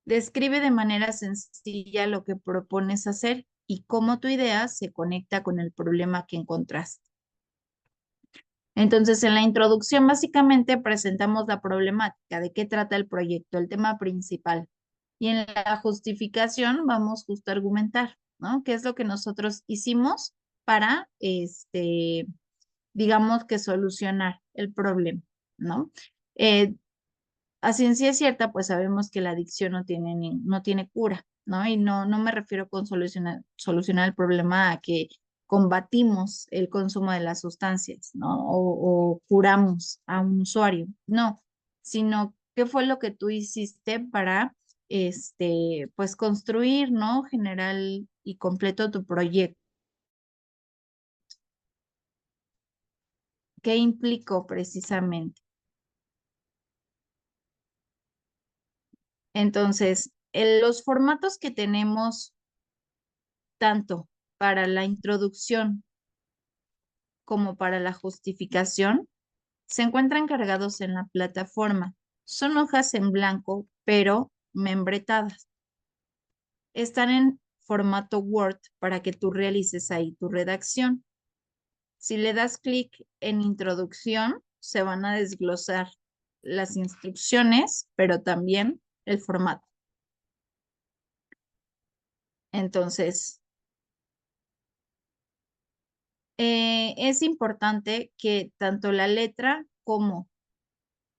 Describe de manera sencilla lo que propones hacer y cómo tu idea se conecta con el problema que encontraste. Entonces, en la introducción básicamente presentamos la problemática, de qué trata el proyecto, el tema principal. Y en la justificación vamos justo a argumentar, ¿no? ¿Qué es lo que nosotros hicimos para, digamos que solucionar el problema, ¿no? A ciencia cierta, pues sabemos que la adicción no tiene cura, ¿no? Y no me refiero con solucionar el problema a que combatimos el consumo de las sustancias, ¿no? O curamos a un usuario, no, sino qué fue lo que tú hiciste para, pues construir, ¿no? General y completo tu proyecto. ¿Qué implicó precisamente? Entonces, los formatos que tenemos tanto para la introducción como para la justificación se encuentran cargados en la plataforma. Son hojas en blanco, pero membretadas. Están en formato Word para que tú realices ahí tu redacción. Si le das clic en introducción, se van a desglosar las instrucciones, pero también el formato. Entonces, es importante que tanto la letra como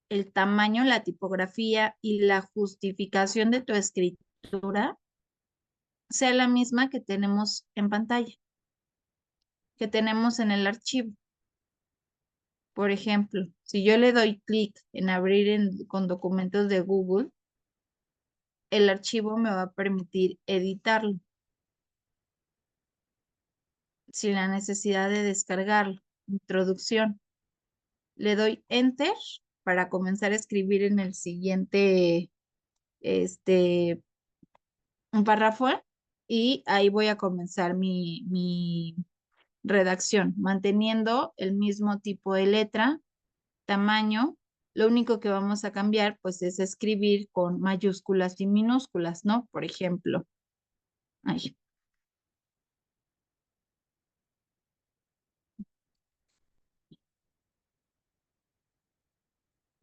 el tamaño, la tipografía y la justificación de tu escritura sea la misma que tenemos en pantalla, que tenemos en el archivo. Por ejemplo, si yo le doy clic en abrir con documentos de Google, el archivo me va a permitir editarlo sin la necesidad de descargarlo. Introducción. Le doy Enter para comenzar a escribir en el siguiente, un párrafo y ahí voy a comenzar mi redacción, manteniendo el mismo tipo de letra, tamaño. Lo único que vamos a cambiar pues es escribir con mayúsculas y minúsculas, ¿no? Por ejemplo, ahí.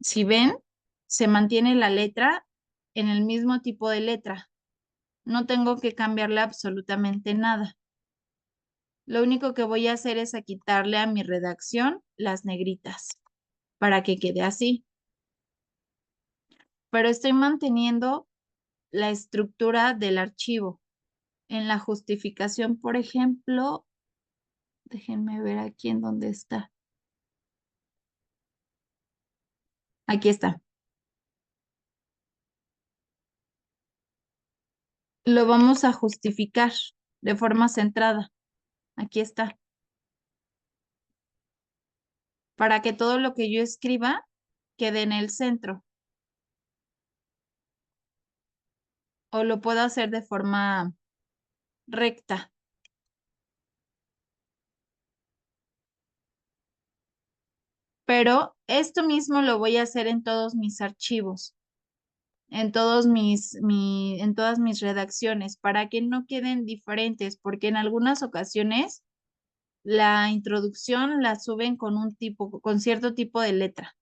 Si ven, se mantiene la letra en el mismo tipo de letra. No tengo que cambiarle absolutamente nada. Lo único que voy a hacer es a quitarle a mi redacción las negritas para que quede así. Pero estoy manteniendo la estructura del archivo. En la justificación, por ejemplo, déjenme ver aquí en dónde está. Aquí está. Lo vamos a justificar de forma centrada. Aquí está. Para que todo lo que yo escriba quede en el centro. O lo puedo hacer de forma recta. Pero esto mismo lo voy a hacer en todos mis archivos, en en todas mis redacciones, para que no queden diferentes, porque en algunas ocasiones la introducción la suben con cierto tipo de letra,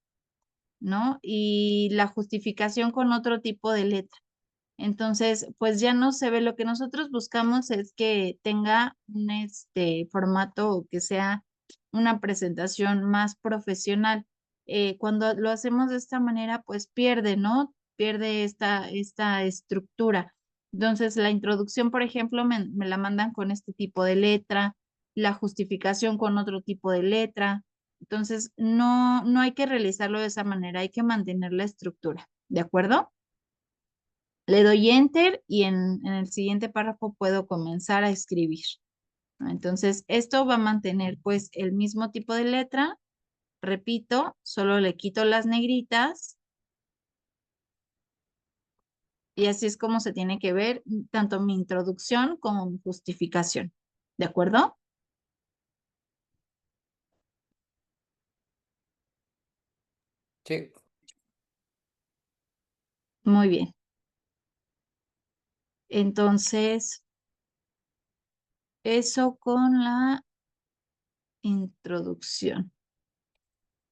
¿no? Y la justificación con otro tipo de letra. Entonces, pues ya no se ve. Lo que nosotros buscamos es que tenga un formato que sea una presentación más profesional. Cuando lo hacemos de esta manera, pues pierde, ¿no? Pierde esta estructura. Entonces, la introducción, por ejemplo, me la mandan con este tipo de letra, la justificación con otro tipo de letra. Entonces, no hay que realizarlo de esa manera, hay que mantener la estructura, ¿de acuerdo? Le doy enter y en el siguiente párrafo puedo comenzar a escribir, ¿no? Entonces, esto va a mantener pues el mismo tipo de letra. Repito, solo le quito las negritas y así es como se tiene que ver tanto mi introducción como mi justificación. ¿De acuerdo? Sí. Muy bien. Entonces, Eso con la introducción.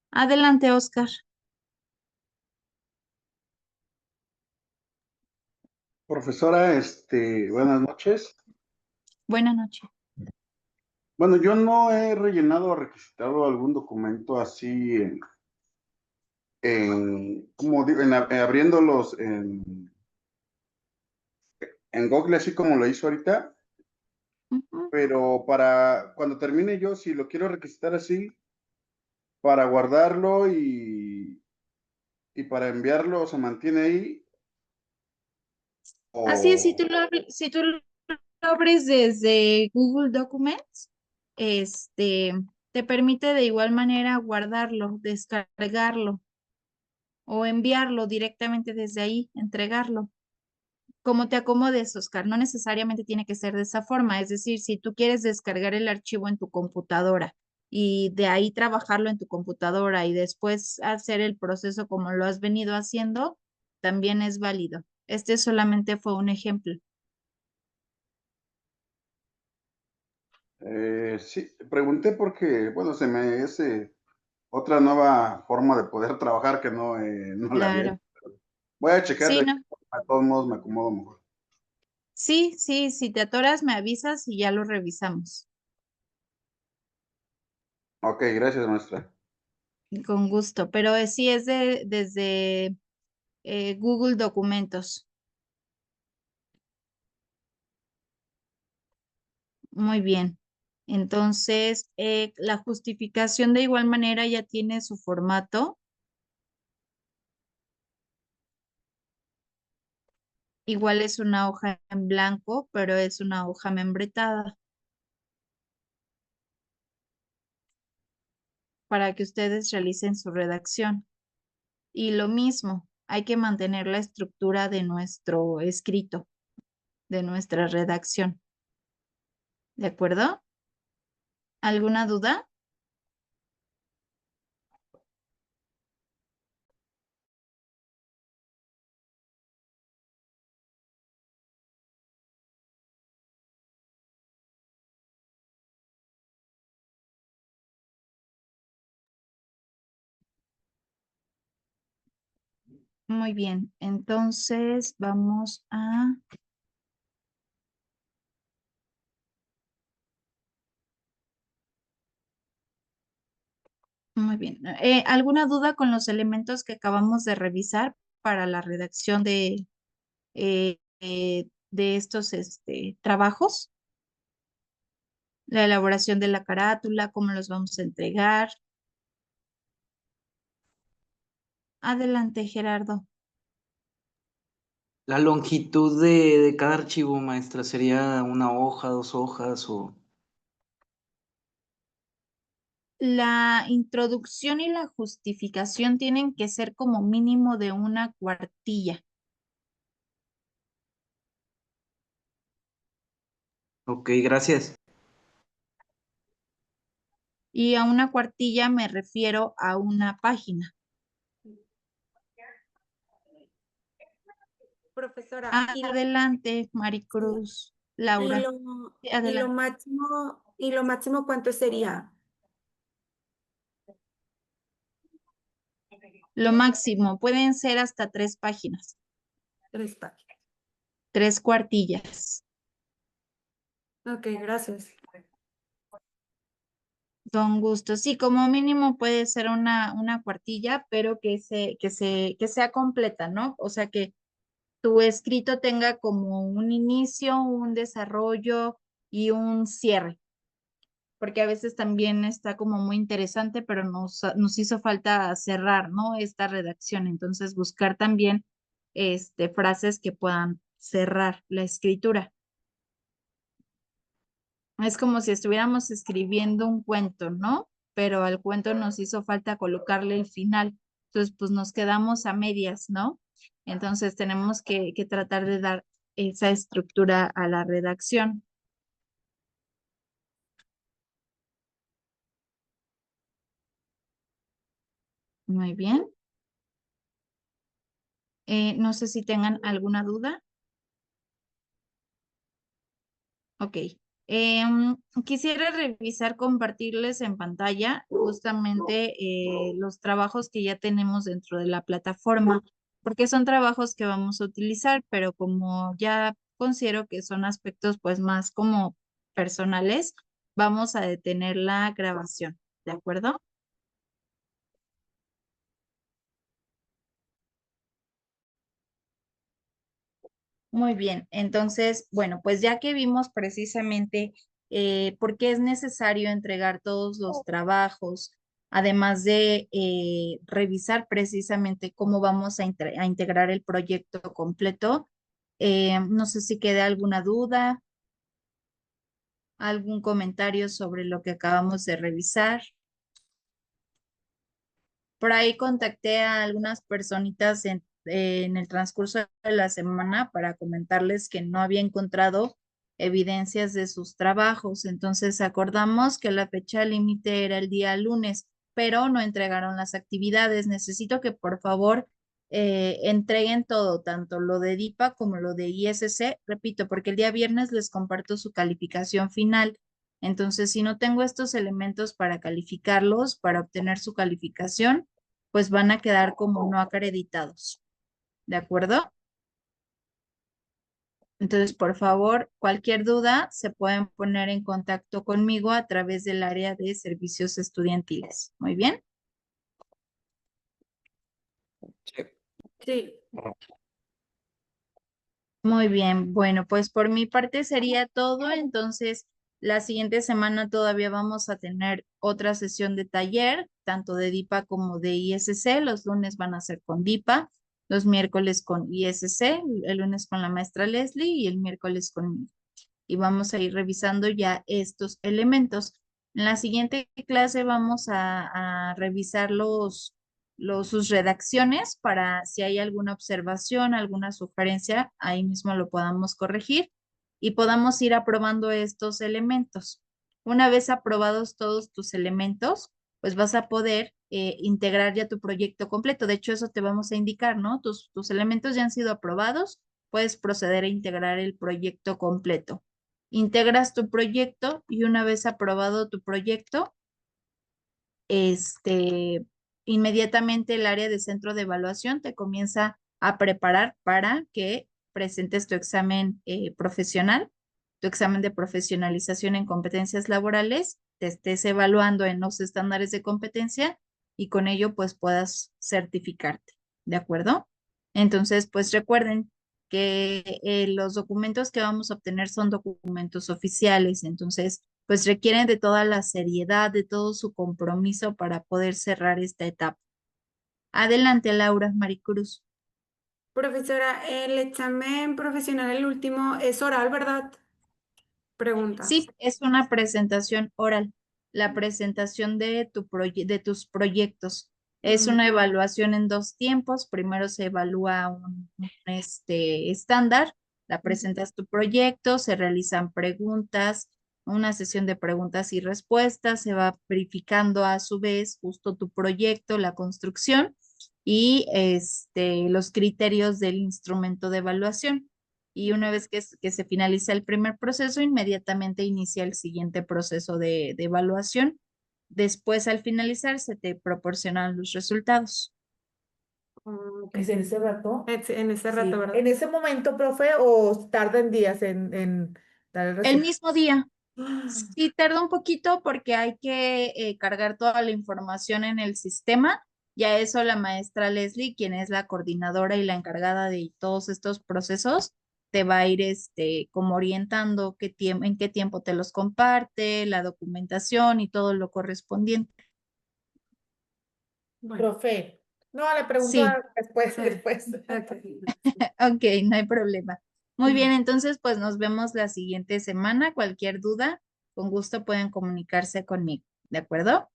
Adelante, Oscar. Profesora, buenas noches. Buenas noches. Bueno, yo no he rellenado o requisitado algún documento así como digo, abriéndolos en Google, así como lo hizo ahorita, Ujú. pero para cuando termine yo, si lo quiero requisitar así, para guardarlo y para enviarlo, ¿se mantiene ahí? Así es, O, si tú lo abres desde Google Documents, te permite de igual manera guardarlo, descargarlo o enviarlo directamente desde ahí, entregarlo. Como te acomodes, Oscar, no necesariamente tiene que ser de esa forma. Es decir, si tú quieres descargar el archivo en tu computadora y de ahí trabajarlo en tu computadora y después hacer el proceso como lo has venido haciendo, también es válido. Este solamente fue un ejemplo. sí, pregunté porque, bueno, se me hace otra nueva forma de poder trabajar que no la había hecho. Claro. Voy a checar Sí, de no. qué forma, de todos modos me acomodo mejor. Sí, sí, si te atoras me avisas y ya lo revisamos. Ok, gracias, maestra. Con gusto. Pero sí es desde Google Documentos. Muy bien. Entonces, la justificación de igual manera ya tiene su formato. Igual es una hoja en blanco, pero es una hoja membretada para que ustedes realicen su redacción. Y lo mismo, hay que mantener la estructura de nuestro escrito, de nuestra redacción. ¿De acuerdo? ¿Alguna duda? Muy bien. Entonces, vamos a... Muy bien. ¿Alguna duda con los elementos que acabamos de revisar para la redacción de estos trabajos? La elaboración de la carátula, cómo los vamos a entregar. Adelante, Gerardo. La longitud de cada archivo, maestra, ¿sería una hoja, 2 hojas o...? La introducción y la justificación tienen que ser como mínimo de una cuartilla. Ok, gracias. Y a una cuartilla me refiero a una página. Profesora, Adelante, Maricruz. y Laura. lo, Sí, y adelante. lo máximo, ¿cuánto sería? Lo máximo, pueden ser hasta 3 páginas, 3 páginas. 3 cuartillas. Ok, gracias. Con gusto. Sí, como mínimo puede ser una cuartilla, pero que sea completa, ¿no? O sea, que tu escrito tenga como un inicio, un desarrollo y un cierre, porque a veces también está como muy interesante, pero nos hizo falta cerrar, ¿no? Esta redacción. Entonces, buscar también frases que puedan cerrar la escritura. Es como si estuviéramos escribiendo un cuento, ¿no? Pero al cuento nos hizo falta colocarle el final. Entonces, pues nos quedamos a medias, ¿no? Entonces, tenemos que tratar de dar esa estructura a la redacción. Muy bien. No sé si tengan alguna duda. Ok. Quisiera revisar, compartirles en pantalla justamente los trabajos que ya tenemos dentro de la plataforma, porque son trabajos que vamos a utilizar, pero como ya considero que son aspectos pues más como personales, vamos a detener la grabación, ¿de acuerdo? Muy bien, entonces, bueno, pues ya que vimos precisamente por qué es necesario entregar todos los trabajos, además de revisar precisamente cómo vamos a integrar el proyecto completo, no sé si queda alguna duda, algún comentario sobre lo que acabamos de revisar. Por ahí contacté a algunas personitas en el transcurso de la semana para comentarles que no había encontrado evidencias de sus trabajos. Entonces acordamos que la fecha límite era el día lunes, pero no entregaron las actividades. Necesito que por favor entreguen todo, tanto lo de DIPA como lo de ISC. Repito, porque el día viernes les comparto su calificación final. Entonces, si no tengo estos elementos para calificarlos, para obtener su calificación, pues van a quedar como no acreditados. ¿De acuerdo? Entonces, por favor, cualquier duda se pueden poner en contacto conmigo a través del área de servicios estudiantiles. Muy bien. Sí. Sí. Muy bien, bueno, pues por mi parte sería todo. Entonces, la siguiente semana todavía vamos a tener otra sesión de taller, tanto de DIPA como de ISC. Los lunes van a ser con DIPA, los miércoles con ISC, el lunes con la maestra Leslie y el miércoles conmigo. Y vamos a ir revisando ya estos elementos. En la siguiente clase vamos a revisar sus redacciones para si hay alguna observación, alguna sugerencia, ahí mismo lo podamos corregir y podamos ir aprobando estos elementos. Una vez aprobados todos tus elementos, pues vas a poder integrar ya tu proyecto completo. De hecho, eso te vamos a indicar, ¿no? Tus elementos ya han sido aprobados, puedes proceder a integrar el proyecto completo. Integras tu proyecto y una vez aprobado tu proyecto, inmediatamente el área de centro de evaluación te comienza a preparar para que presentes tu examen profesional, tu examen de profesionalización en competencias laborales, te estés evaluando en los estándares de competencia y con ello pues puedas certificarte, ¿de acuerdo? Entonces, pues recuerden que los documentos que vamos a obtener son documentos oficiales, entonces pues requieren de toda la seriedad, de todo su compromiso para poder cerrar esta etapa. Adelante, Laura Maricruz. Profesora, el examen profesional, el último, es oral, ¿verdad? Pregunta. Sí, es una presentación oral, la presentación de de tus proyectos. Es una evaluación en 2 tiempos. Primero se evalúa un estándar, la presentas tu proyecto, se realizan preguntas, una sesión de preguntas y respuestas, se va verificando a su vez justo tu proyecto, la construcción y los criterios del instrumento de evaluación. Y una vez que se finaliza el primer proceso, inmediatamente inicia el siguiente proceso de evaluación. Después, al finalizar, se te proporcionan los resultados. ¿Es en ese rato? En ese Sí. rato, ¿verdad? ¿En ese momento, profe, o tardan días en dar el El resultado? mismo día. Sí, tarda un poquito porque hay que cargar toda la información en el sistema. Ya eso la maestra Leslie, quien es la coordinadora y la encargada de todos estos procesos, te va a ir como orientando en qué tiempo te los comparte, la documentación y todo lo correspondiente. Bueno, Profe, no, le pregunto Sí, después, sí. después. ok, no hay problema. Muy bien, entonces pues nos vemos la siguiente semana. Cualquier duda, con gusto pueden comunicarse conmigo, ¿de acuerdo?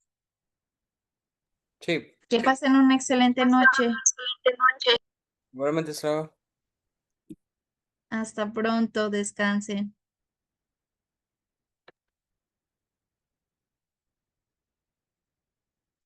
Sí, Que pasen una excelente noche. igualmente, Sara. Hasta pronto, descansen.